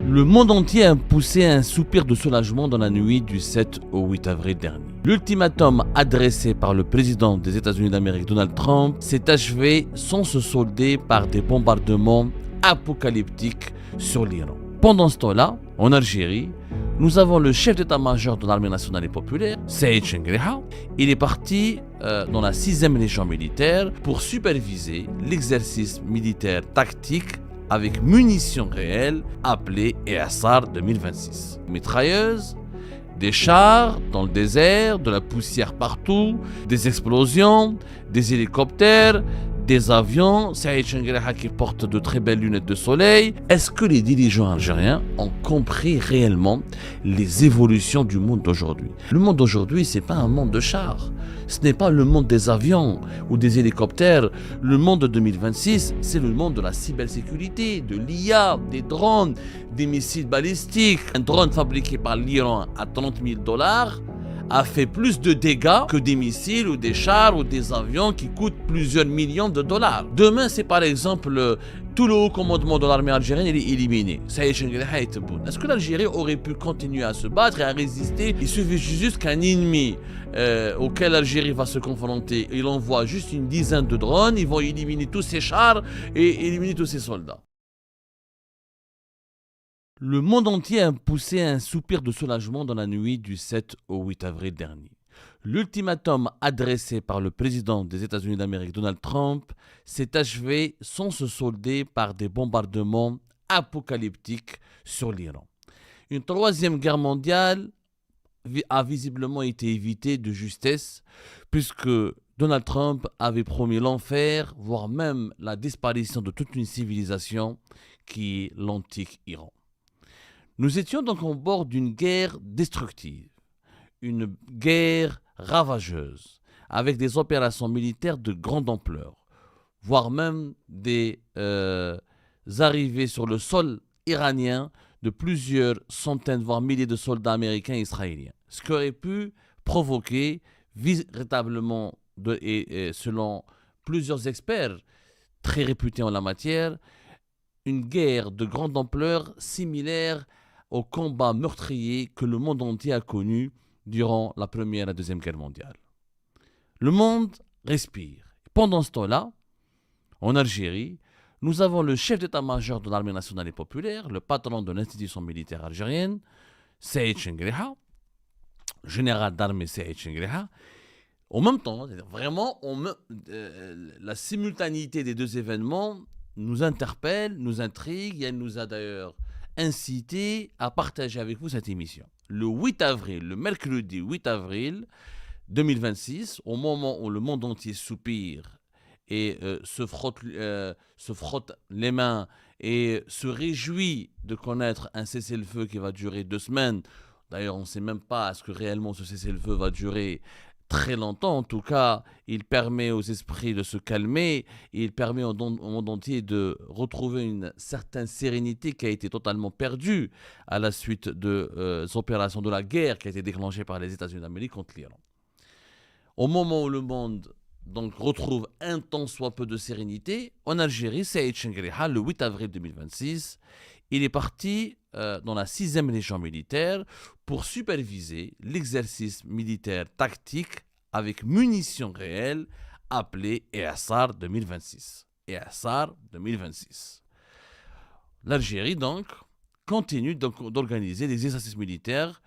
Le monde entier a poussé un soupir de soulagement dans la nuit du 7 au 8 avril dernier. L'ultimatum adressé par le président des États-Unis d'Amérique, Donald Trump, s'est achevé sans se solder par des bombardements apocalyptiques sur l'Iran. Pendant ce temps-là, en Algérie, nous avons le chef d'état-major de l'armée nationale et populaire, Saïd Chengriha. Il est parti dans la 6e légion militaire pour superviser l'exercice militaire tactique avec munitions réelles appelé EASAR 2026. Mitrailleuses, des chars dans le désert, de la poussière partout, des explosions, des hélicoptères, des avions, Saïd Chengriha qui porte de très belles lunettes de soleil. Est-ce que les dirigeants algériens ont compris réellement les évolutions du monde d'aujourd'hui? Le monde d'aujourd'hui, c'est pas un monde de chars. Ce n'est pas le monde des avions ou des hélicoptères. Le monde de 2026, c'est le monde de la cybersécurité, de l'IA, des drones, des missiles balistiques. Un drone fabriqué par l'Iran à $30 000 a fait plus de dégâts que des missiles ou des chars ou des avions qui coûtent plusieurs millions de dollars. Demain, c'est par exemple tout le haut commandement de l'armée algérienne il est éliminé. Saïd Chengriha est bon. Est-ce que l'Algérie aurait pu continuer à se battre et à résister? Il suffit juste qu'un ennemi auquel l'Algérie va se confronter, il envoie juste une dizaine de drones, ils vont éliminer tous ses chars et éliminer tous ses soldats. Le monde entier a poussé un soupir de soulagement dans la nuit du 7 au 8 avril dernier. L'ultimatum adressé par le président des États-Unis d'Amérique, Donald Trump, s'est achevé sans se solder par des bombardements apocalyptiques sur l'Iran. Une troisième guerre mondiale a visiblement été évitée de justesse, puisque Donald Trump avait promis l'enfer, voire même la disparition de toute une civilisation qui est l'antique Iran. Nous étions donc au bord d'une guerre destructive, une guerre ravageuse, avec des opérations militaires de grande ampleur, voire même des arrivées sur le sol iranien de plusieurs centaines, voire milliers de soldats américains et israéliens. Ce qui aurait pu provoquer véritablement, et selon plusieurs experts très réputés en la matière, une guerre de grande ampleur similaire au combat meurtrier que le monde entier a connu durant la Première et la Deuxième Guerre mondiale. Le monde respire. Pendant ce temps-là, en Algérie, nous avons le chef d'état-major de l'armée nationale et populaire, le patron de l'institution militaire algérienne, Saïd Chengriha, général d'armée Saïd Chengriha. En même temps, vraiment, la simultanéité des deux événements nous interpelle, nous intrigue, et elle nous a d'ailleurs incité à partager avec vous cette émission. Le 8 avril, le mercredi 8 avril 2026, au moment où le monde entier soupire et se frotte les mains et se réjouit de connaître un cessez-le-feu qui va durer 2 semaines. D'ailleurs, on ne sait même pas est-ce que réellement ce cessez-le-feu va durer très longtemps. En tout cas, il permet aux esprits de se calmer et il permet au monde entier de retrouver une certaine sérénité qui a été totalement perdue à la suite des opérations de la guerre qui a été déclenchée par les États-Unis d'Amérique contre l'Iran. Au moment où le monde donc retrouve un tant soit peu de sérénité, en Algérie, Saïd Chengriha, le 8 avril 2026, il est parti dans la 6e légion militaire pour superviser l'exercice militaire tactique avec munitions réelles appelé EASAR 2026. EASAR 2026. L'Algérie, donc, continue d'organiser des exercices militaires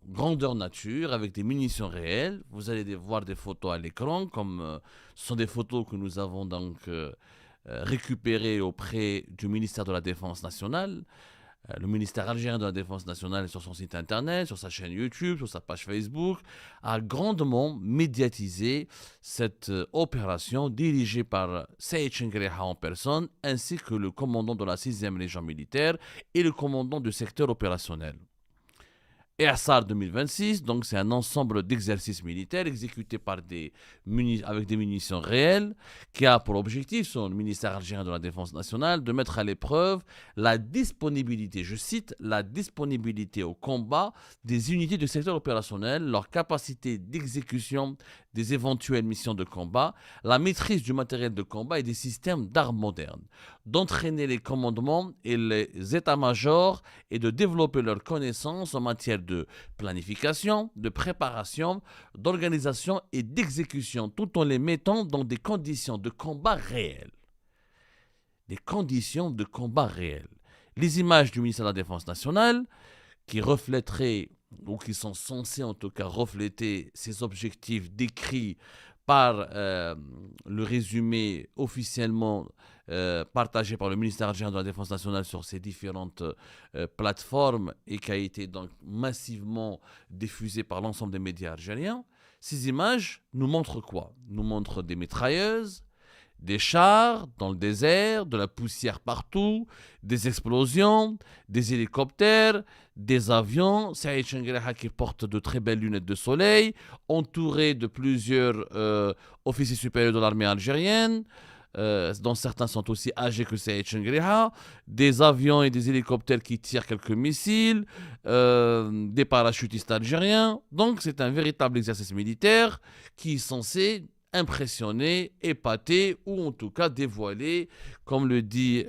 grandeur nature avec des munitions réelles. Vous allez voir des photos à l'écran, comme ce sont des photos que nous avons donc récupérées auprès du ministère de la Défense nationale. Le ministère algérien de la Défense nationale, sur son site internet, sur sa chaîne YouTube, sur sa page Facebook, a grandement médiatisé cette opération dirigée par Saïd Chengriha en personne, ainsi que le commandant de la 6e légion militaire et le commandant du secteur opérationnel. EASAR 2026, donc c'est un ensemble d'exercices militaires exécutés avec des munitions réelles qui a pour objectif, selon le ministère algérien de la Défense nationale, de mettre à l'épreuve la disponibilité, je cite, la disponibilité au combat des unités du secteur opérationnel, leur capacité d'exécution des éventuelles missions de combat, la maîtrise du matériel de combat et des systèmes d'armes modernes, d'entraîner les commandements et les états-majors et de développer leurs connaissances en matière de planification, de préparation, d'organisation et d'exécution, tout en les mettant dans des conditions de combat réelles. Des conditions de combat réelles. Les images du ministère de la Défense nationale, qui reflèteraient, ou qui sont censées en tout cas refléter ces objectifs décrits par le résumé officiellement partagé par le ministère algérien de la Défense nationale sur ces différentes plateformes et qui a été donc massivement diffusé par l'ensemble des médias algériens. Ces images nous montrent quoi? Nous montrent des mitrailleuses, des chars dans le désert, de la poussière partout, des explosions, des hélicoptères, des avions. Saïd Chenguereha qui porte de très belles lunettes de soleil, entouré de plusieurs officiers supérieurs de l'armée algérienne, dont certains sont aussi âgés que Saïd Chenguereha, des avions et des hélicoptères qui tirent quelques missiles, des parachutistes algériens. Donc c'est un véritable exercice militaire qui est censé impressionner, épater ou en tout cas dévoiler, comme le dit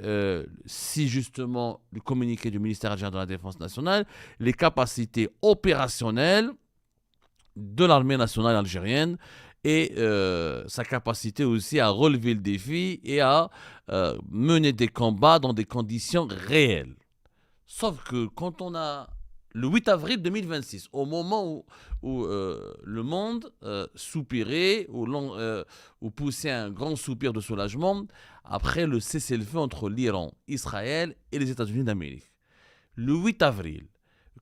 si justement le communiqué du ministère algérien de la Défense nationale, les capacités opérationnelles de l'armée nationale algérienne et sa capacité aussi à relever le défi et à mener des combats dans des conditions réelles. Sauf que quand on a le 8 avril 2026, au moment où le monde soupirait, ou poussait un grand soupir de soulagement après le cessez-le-feu entre l'Iran, Israël et les États-Unis d'Amérique. Le 8 avril,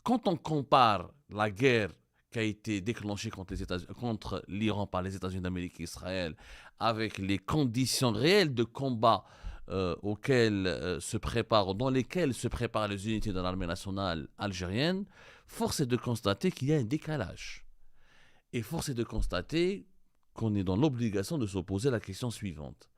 quand on compare la guerre qui a été déclenchée contre l'Iran par les États-Unis d'Amérique et Israël avec les conditions réelles de combat dans lesquelles se préparent les unités de l'armée nationale algérienne, force est de constater qu'il y a un décalage. Et force est de constater qu'on est dans l'obligation de se poser la question suivante.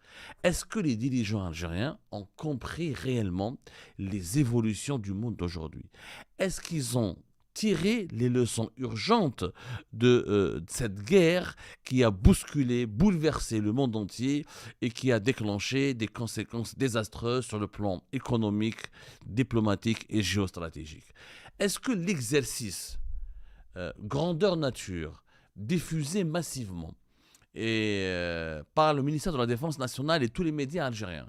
Est-ce que les dirigeants algériens ont compris réellement les évolutions du monde d'aujourd'hui? Est-ce qu'ils ont tiré les leçons urgentes de cette guerre qui a bouleversé le monde entier et qui a déclenché des conséquences désastreuses sur le plan économique, diplomatique et géostratégique? Est-ce que l'exercice grandeur nature, diffusé massivement par le ministère de la Défense nationale et tous les médias algériens,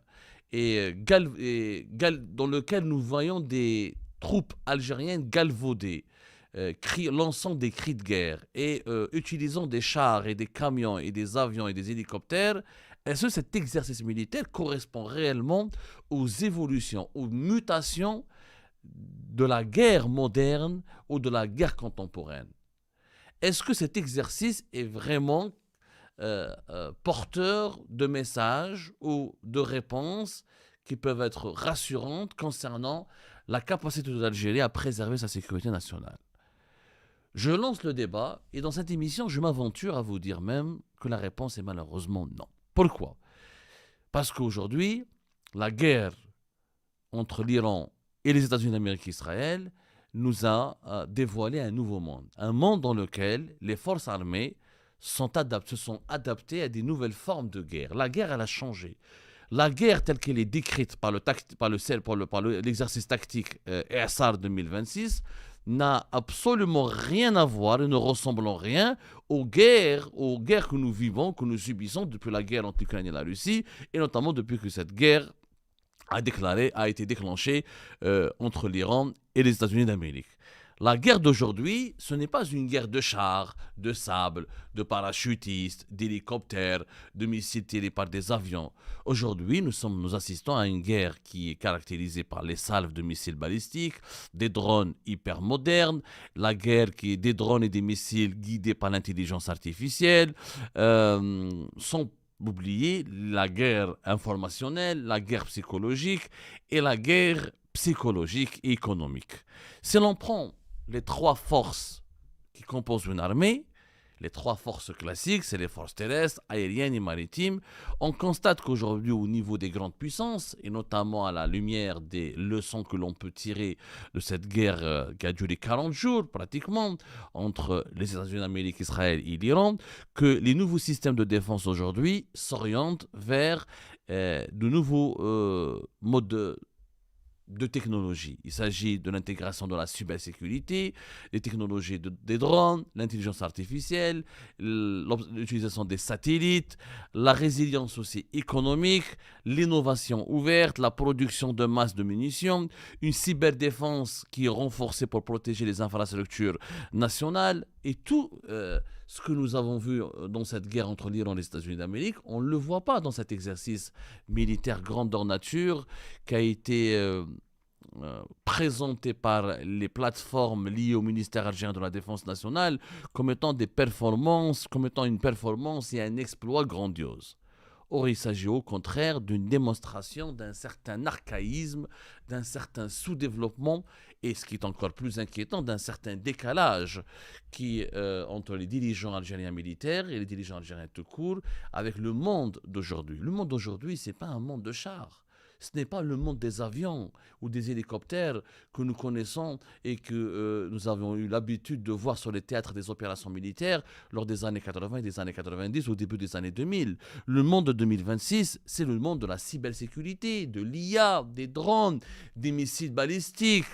dans lequel nous voyons des troupes algériennes galvaudées, lançant des cris de guerre et utilisant des chars et des camions et des avions et des hélicoptères, est-ce que cet exercice militaire correspond réellement aux évolutions, aux mutations de la guerre moderne ou de la guerre contemporaine? Est-ce que cet exercice est vraiment porteur de messages ou de réponses qui peuvent être rassurantes concernant la capacité de l'Algérie à préserver sa sécurité nationale? Je lance le débat et dans cette émission, je m'aventure à vous dire même que la réponse est malheureusement non. Pourquoi? Parce qu'aujourd'hui, la guerre entre l'Iran et les États-Unis d'Amérique et Israël nous a dévoilé un nouveau monde. Un monde dans lequel les forces armées se sont adaptées à des nouvelles formes de guerre. La guerre, elle a changé. La guerre telle qu'elle est décrite par l'exercice tactique ESAR 2026 n'a absolument rien à voir et ne ressemble en rien aux guerres que nous vivons, que nous subissons depuis la guerre entre l'Ukraine et la Russie, et notamment depuis que cette guerre a été déclenchée entre l'Iran et les États-Unis d'Amérique. La guerre d'aujourd'hui, ce n'est pas une guerre de chars, de sable, de parachutistes, d'hélicoptères, de missiles tirés par des avions. Aujourd'hui, nous assistons à une guerre qui est caractérisée par les salves de missiles balistiques, des drones hyper modernes, la guerre qui est des drones et des missiles guidés par l'intelligence artificielle, sans oublier la guerre informationnelle, la guerre psychologique et la guerre psychologique et économique. Si l'on prend les trois forces qui composent une armée, Les trois forces classiques, c'est les forces terrestres, aériennes et maritimes. On constate qu'aujourd'hui, au niveau des grandes puissances, et notamment à la lumière des leçons que l'on peut tirer de cette guerre qui a duré 40 jours pratiquement, entre les États-Unis d'Amérique, Israël et l'Iran, que les nouveaux systèmes de défense aujourd'hui s'orientent vers de nouveaux modes de technologie. Il s'agit de l'intégration de la cybersécurité, des technologies des drones, l'intelligence artificielle, l'utilisation des satellites, la résilience aussi économique, l'innovation ouverte, la production de masse de munitions, une cyberdéfense qui est renforcée pour protéger les infrastructures nationales et tout ce que nous avons vu dans cette guerre entre l'Iran et les États-Unis d'Amérique, on ne le voit pas dans cet exercice militaire grandeur nature qui a été présenté par les plateformes liées au ministère algérien de la Défense nationale comme étant des performances, comme étant une performance et un exploit grandiose. Or, il s'agit au contraire d'une démonstration d'un certain archaïsme, d'un certain sous-développement et, ce qui est encore plus inquiétant, d'un certain décalage entre les dirigeants algériens militaires et les dirigeants algériens tout court avec le monde d'aujourd'hui. Le monde d'aujourd'hui, ce n'est pas un monde de chars. Ce n'est pas le monde des avions ou des hélicoptères que nous connaissons et que nous avons eu l'habitude de voir sur les théâtres des opérations militaires lors des années 80 et des années 90 au début des années 2000. Le monde de 2026, c'est le monde de la cybersécurité, de l'IA, des drones, des missiles balistiques.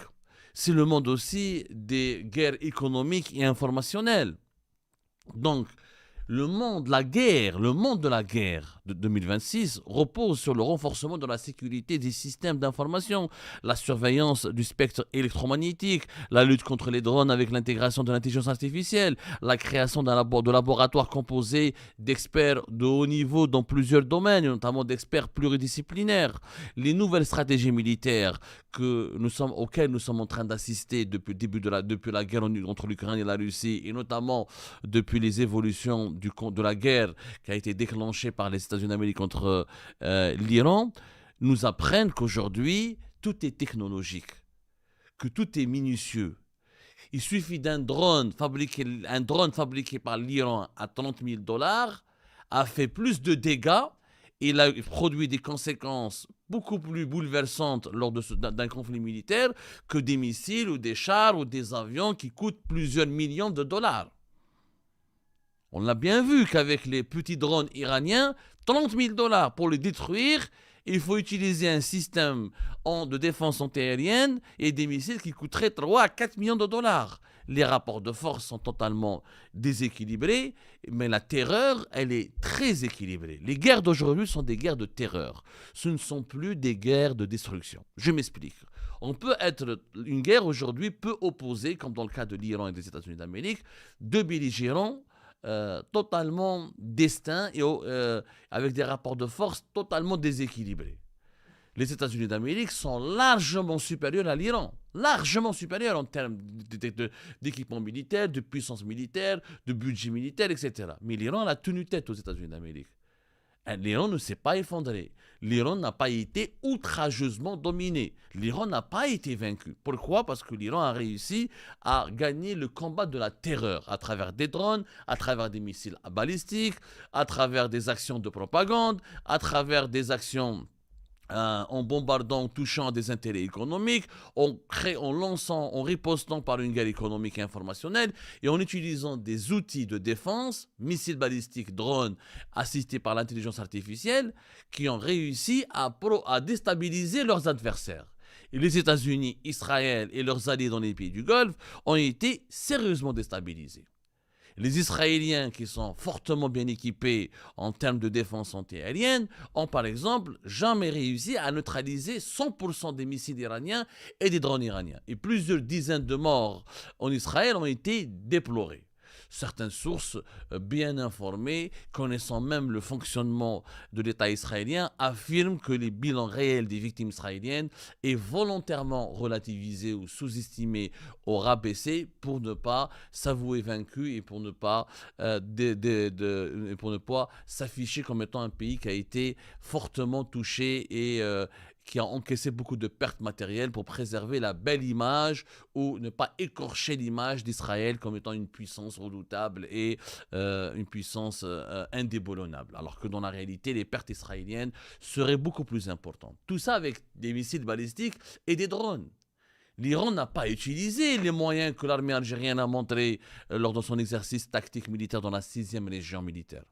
C'est le monde aussi des guerres économiques et informationnelles. Donc, le monde de la guerre de 2026 repose sur le renforcement de la sécurité des systèmes d'information, la surveillance du spectre électromagnétique, la lutte contre les drones avec l'intégration de l'intelligence artificielle, la création de laboratoires composés d'experts de haut niveau dans plusieurs domaines, notamment d'experts pluridisciplinaires, les nouvelles stratégies militaires auxquelles nous sommes en train d'assister depuis la guerre entre l'Ukraine et la Russie, et notamment depuis les évolutions de la guerre qui a été déclenchée par les États-Unis d'Amérique contre l'Iran, nous apprennent qu'aujourd'hui, tout est technologique, que tout est minutieux. Il suffit d'un drone fabriqué par l'Iran à $30 000 a fait plus de dégâts. Il a produit des conséquences beaucoup plus bouleversantes lors d'un conflit militaire que des missiles ou des chars ou des avions qui coûtent plusieurs millions de dollars. On l'a bien vu qu'avec les petits drones iraniens, $30 000 pour les détruire, il faut utiliser un système de défense antiaérienne et des missiles qui coûteraient 3 à 4 millions de dollars. Les rapports de force sont totalement déséquilibrés, mais la terreur, elle est très équilibrée. Les guerres d'aujourd'hui sont des guerres de terreur. Ce ne sont plus des guerres de destruction. Je m'explique. Une guerre aujourd'hui peut opposer, comme dans le cas de l'Iran et des États-Unis d'Amérique, deux belligérants totalement distincts et avec des rapports de force totalement déséquilibrés. Les États-Unis d'Amérique sont largement supérieurs à l'Iran, largement supérieurs en termes d'équipement militaire, de puissance militaire, de budget militaire, etc. Mais l'Iran a tenu tête aux États-Unis d'Amérique. L'Iran ne s'est pas effondré. L'Iran n'a pas été outrageusement dominé. L'Iran n'a pas été vaincu. Pourquoi ? Parce que l'Iran a réussi à gagner le combat de la terreur à travers des drones, à travers des missiles balistiques, à travers des actions de propagande, à travers des actions en bombardant, en touchant des intérêts économiques, en ripostant par une guerre économique et informationnelle, et en utilisant des outils de défense, missiles balistiques, drones, assistés par l'intelligence artificielle, qui ont réussi à déstabiliser leurs adversaires. Et les États-Unis, Israël et leurs alliés dans les pays du Golfe ont été sérieusement déstabilisés. Les Israéliens, qui sont fortement bien équipés en termes de défense antiaérienne, ont par exemple jamais réussi à neutraliser 100% des missiles iraniens et des drones iraniens. Et plusieurs dizaines de morts en Israël ont été déplorés. Certaines sources bien informées, connaissant même le fonctionnement de l'État israélien, affirment que les bilans réels des victimes israéliennes est volontairement relativisé ou sous-estimé ou rabaissé pour ne pas s'avouer vaincu et pour ne pas s'afficher comme étant un pays qui a été fortement touché et qui a encaissé beaucoup de pertes matérielles pour préserver la belle image ou ne pas écorcher l'image d'Israël comme étant une puissance redoutable et une puissance indéboulonnable. Alors que dans la réalité, les pertes israéliennes seraient beaucoup plus importantes. Tout ça avec des missiles balistiques et des drones. L'Iran n'a pas utilisé les moyens que l'armée algérienne a montrés lors de son exercice tactique militaire dans la 6e région militaire.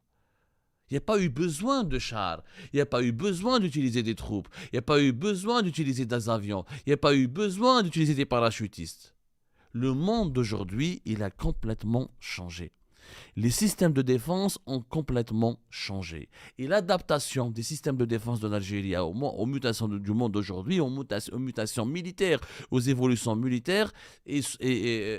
Il n'y a pas eu besoin de chars, il n'y a pas eu besoin d'utiliser des troupes, il n'y a pas eu besoin d'utiliser des avions, il n'y a pas eu besoin d'utiliser des parachutistes. Le monde d'aujourd'hui, il a complètement changé. Les systèmes de défense ont complètement changé. Et l'adaptation des systèmes de défense de l'Algérie aux mutations du monde d'aujourd'hui, aux mutations militaires, aux évolutions militaires, et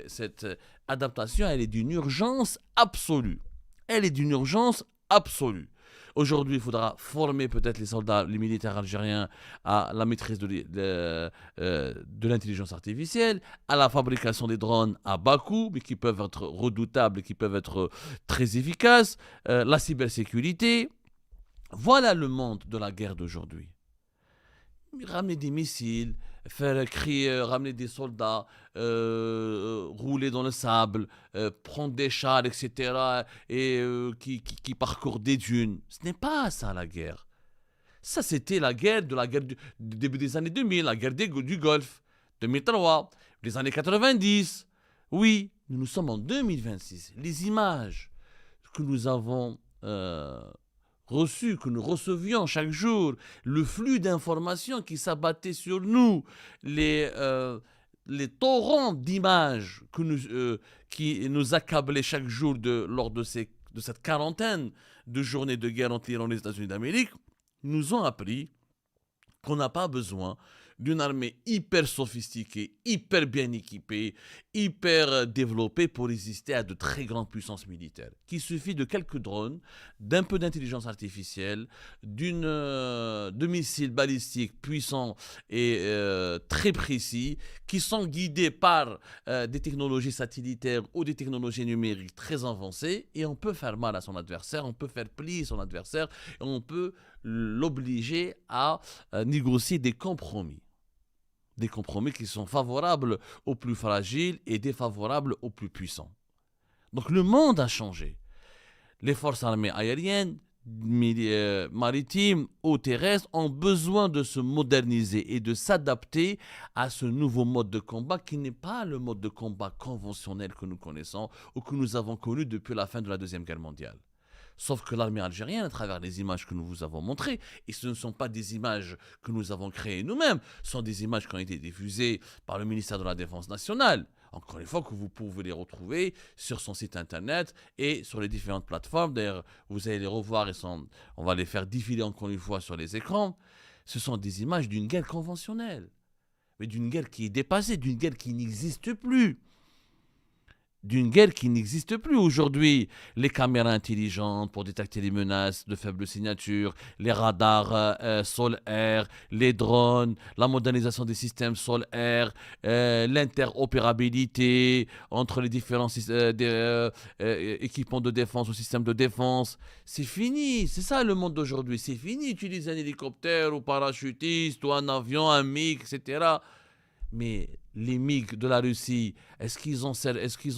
cette adaptation, elle est d'une urgence absolue. Elle est d'une urgence absolue. Aujourd'hui, il faudra former peut-être les soldats, les militaires algériens à la maîtrise de l'intelligence artificielle, à la fabrication des drones à bas coût, mais qui peuvent être redoutables, qui peuvent être très efficaces, la cybersécurité. Voilà le monde de la guerre d'aujourd'hui. Ramener des missiles, faire crier, ramener des soldats, rouler dans le sable, prendre des chars, etc., et qui parcourent des dunes. Ce n'est pas ça la guerre. Ça, c'était la guerre du début des années 2000, la guerre du Golfe, 2003, les années 90. Oui, nous sommes en 2026. Les images que nous avons que nous recevions chaque jour, le flux d'informations qui s'abattait sur nous, les torrents d'images qui nous accablaient chaque jour lors de cette quarantaine de journées de guerre entre l'Iran et les États-Unis d'Amérique, nous ont appris qu'on n'a pas besoin d'une armée hyper sophistiquée, hyper bien équipée, hyper développée pour résister à de très grandes puissances militaires. Qu'il suffit de quelques drones, d'un peu d'intelligence artificielle, de missiles balistiques puissants et très précis, qui sont guidés par des technologies satellitaires ou des technologies numériques très avancées, et on peut faire mal à son adversaire, on peut faire plier son adversaire, et on peut l'obliger à négocier des compromis. Des compromis qui sont favorables aux plus fragiles et défavorables aux plus puissants. Donc le monde a changé. Les forces armées aériennes, maritimes ou terrestres ont besoin de se moderniser et de s'adapter à ce nouveau mode de combat qui n'est pas le mode de combat conventionnel que nous connaissons ou que nous avons connu depuis la fin de la Deuxième Guerre mondiale. Sauf que l'armée algérienne, à travers les images que nous vous avons montrées, et ce ne sont pas des images que nous avons créées nous-mêmes, ce sont des images qui ont été diffusées par le ministère de la Défense nationale. Encore une fois, que vous pouvez les retrouver sur son site internet et sur les différentes plateformes. D'ailleurs, vous allez les revoir, on va les faire défiler encore une fois sur les écrans. Ce sont des images d'une guerre conventionnelle, mais d'une guerre qui est dépassée, d'une guerre qui n'existe plus. D'une guerre qui n'existe plus aujourd'hui. Les caméras intelligentes pour détecter les menaces de faible signature, les radars sol-air, les drones, la modernisation des systèmes sol-air, l'interopérabilité entre les différents équipements de défense ou systèmes de défense. C'est fini, c'est ça le monde d'aujourd'hui. C'est fini utiliser un hélicoptère ou parachutiste ou un avion, un MiG, etc. Mais les MiG de la Russie, est-ce qu'ils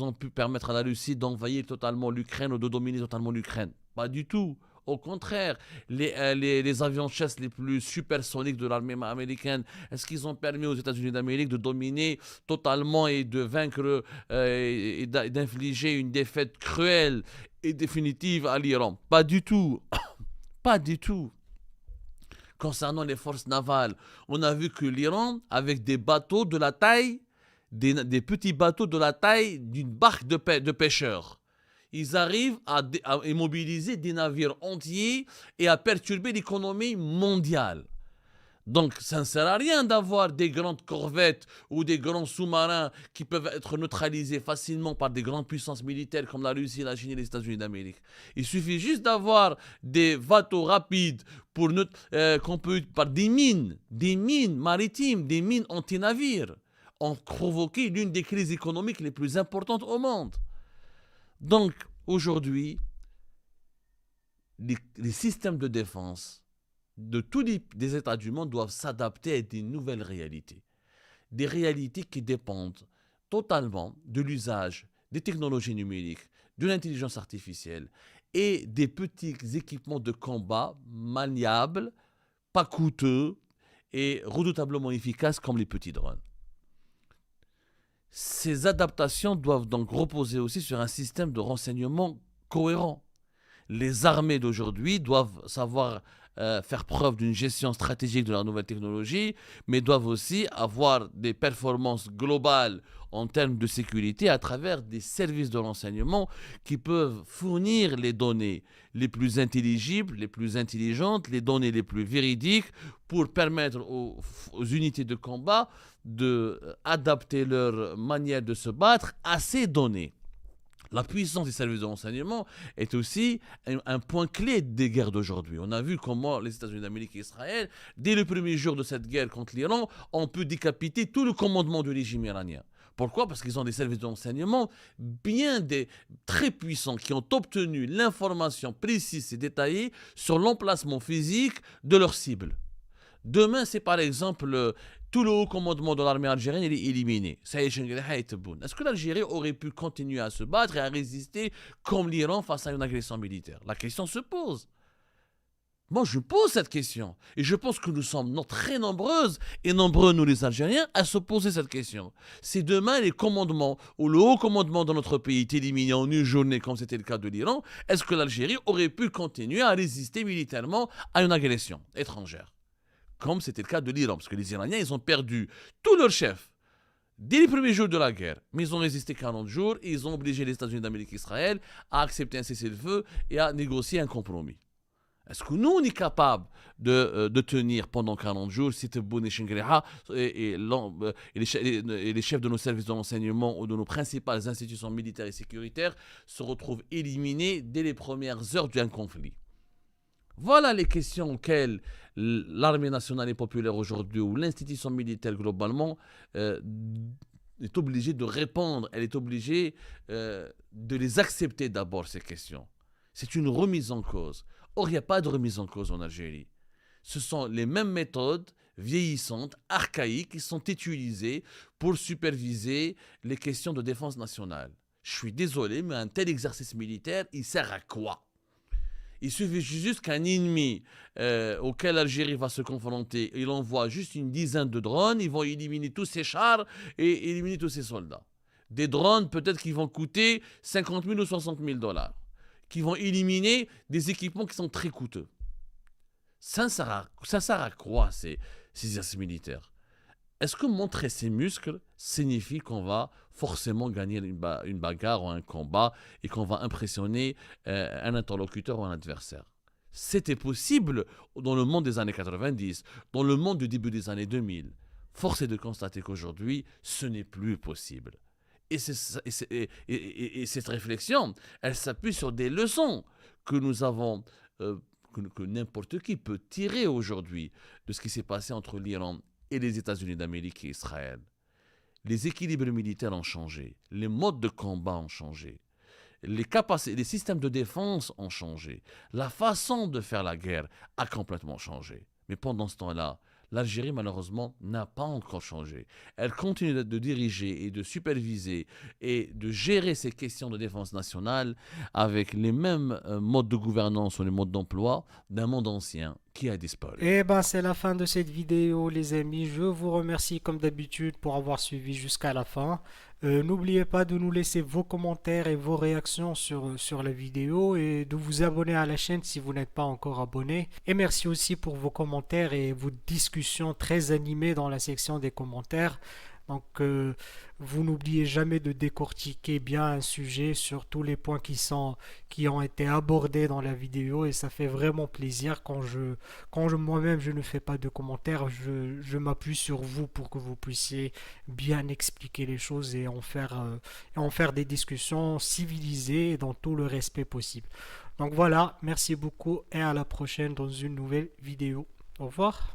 ont pu permettre à la Russie d'envahir totalement l'Ukraine ou de dominer totalement l'Ukraine? Pas du tout. Au contraire, les avions chasse les plus supersoniques de l'armée américaine, est-ce qu'ils ont permis aux États-Unis d'Amérique de dominer totalement et de vaincre et d'infliger une défaite cruelle et définitive à l'Iran? Pas du tout. Pas du tout. Concernant les forces navales, on a vu que l'Iran, avec des bateaux de la taille, des petits bateaux de la taille d'une barque de pêcheurs, ils arrivent à immobiliser des navires entiers et à perturber l'économie mondiale. Donc, ça ne sert à rien d'avoir des grandes corvettes ou des grands sous-marins qui peuvent être neutralisés facilement par des grandes puissances militaires comme la Russie, la Chine et les États-Unis d'Amérique. Il suffit juste d'avoir des bateaux rapides par des mines maritimes, des mines anti-navires, ont provoqué l'une des crises économiques les plus importantes au monde. Donc, aujourd'hui, les systèmes de défense de tous les États du monde doivent s'adapter à des nouvelles réalités. Des réalités qui dépendent totalement de l'usage des technologies numériques, de l'intelligence artificielle et des petits équipements de combat maniables, pas coûteux et redoutablement efficaces comme les petits drones. Ces adaptations doivent donc reposer aussi sur un système de renseignement cohérent. Les armées d'aujourd'hui doivent savoir faire preuve d'une gestion stratégique de la nouvelle technologie, mais doivent aussi avoir des performances globales en termes de sécurité à travers des services de renseignement qui peuvent fournir les données les plus intelligibles, les plus intelligentes, les données les plus véridiques pour permettre aux unités de combat d'adapter leur manière de se battre à ces données. La puissance des services de renseignement est aussi un point clé des guerres d'aujourd'hui. On a vu comment les États-Unis d'Amérique et Israël, dès le premier jour de cette guerre contre l'Iran, ont pu décapiter tout le commandement du régime iranien. Pourquoi ? Parce qu'ils ont des services de renseignement très puissants qui ont obtenu l'information précise et détaillée sur l'emplacement physique de leurs cibles. Demain, c'est par exemple tout le haut commandement de l'armée algérienne est éliminé. Est-ce que l'Algérie aurait pu continuer à se battre et à résister comme l'Iran face à une agression militaire ? La question se pose. Moi, je pose cette question. Et je pense que nous sommes très nombreuses et nombreux, nous les Algériens, à se poser cette question. Si demain, les commandements ou le haut commandement de notre pays est éliminé en une journée, comme c'était le cas de l'Iran, est-ce que l'Algérie aurait pu continuer à résister militairement à une agression étrangère ? Comme c'était le cas de l'Iran, parce que les Iraniens, ils ont perdu tous leurs chefs dès les premiers jours de la guerre. Mais ils ont résisté 40 jours et ils ont obligé les États-Unis d'Amérique et Israël à accepter un cessez-le-feu et à négocier un compromis. Est-ce que nous, on est capable de tenir pendant 40 jours si Tebboune et Shingriha et les chefs de nos services de renseignement ou de nos principales institutions militaires et sécuritaires se retrouvent éliminés dès les premières heures d'un conflit ? Voilà les questions auxquelles l'armée nationale et populaire aujourd'hui ou l'institution militaire globalement est obligée de répondre. Elle est obligée de les accepter d'abord, ces questions. C'est une remise en cause. Or, il n'y a pas de remise en cause en Algérie. Ce sont les mêmes méthodes vieillissantes, archaïques, qui sont utilisées pour superviser les questions de défense nationale. Je suis désolé, mais un tel exercice militaire, il sert à quoi ? Il suffit juste qu'un ennemi auquel l'Algérie va se confronter, il envoie juste une dizaine de drones, ils vont éliminer tous ses chars et éliminer tous ses soldats. Des drones peut-être qui vont coûter 50 000 ou 60 000 $, qui vont éliminer des équipements qui sont très coûteux. Ça sert à quoi ces exercices militaires ? Est-ce que montrer ses muscles signifie qu'on va forcément gagner une bagarre ou un combat et qu'on va impressionner un interlocuteur ou un adversaire ? C'était possible dans le monde des années 90, dans le monde du début des années 2000. Force est de constater qu'aujourd'hui, ce n'est plus possible. Et cette réflexion, elle s'appuie sur des leçons que nous avons, que n'importe qui peut tirer aujourd'hui de ce qui s'est passé entre l'Iran et les États-Unis d'Amérique et Israël. Les équilibres militaires ont changé, les modes de combat ont changé, les systèmes de défense ont changé, la façon de faire la guerre a complètement changé. Mais pendant ce temps-là, l'Algérie, malheureusement, n'a pas encore changé. Elle continue de diriger et de superviser et de gérer ces questions de défense nationale avec les mêmes modes de gouvernance ou les modes d'emploi d'un monde ancien qui a disparu. Et ben c'est la fin de cette vidéo les amis, je vous remercie comme d'habitude pour avoir suivi jusqu'à la fin. N'oubliez pas de nous laisser vos commentaires et vos réactions sur la vidéo et de vous abonner à la chaîne si vous n'êtes pas encore abonné. Et merci aussi pour vos commentaires et vos discussions très animées dans la section des commentaires. Donc, vous n'oubliez jamais de décortiquer bien un sujet sur tous les points qui ont été abordés dans la vidéo et ça fait vraiment plaisir quand moi-même je ne fais pas de commentaires, je m'appuie sur vous pour que vous puissiez bien expliquer les choses et en faire des discussions civilisées et dans tout le respect possible. Donc voilà, merci beaucoup et à la prochaine dans une nouvelle vidéo. Au revoir.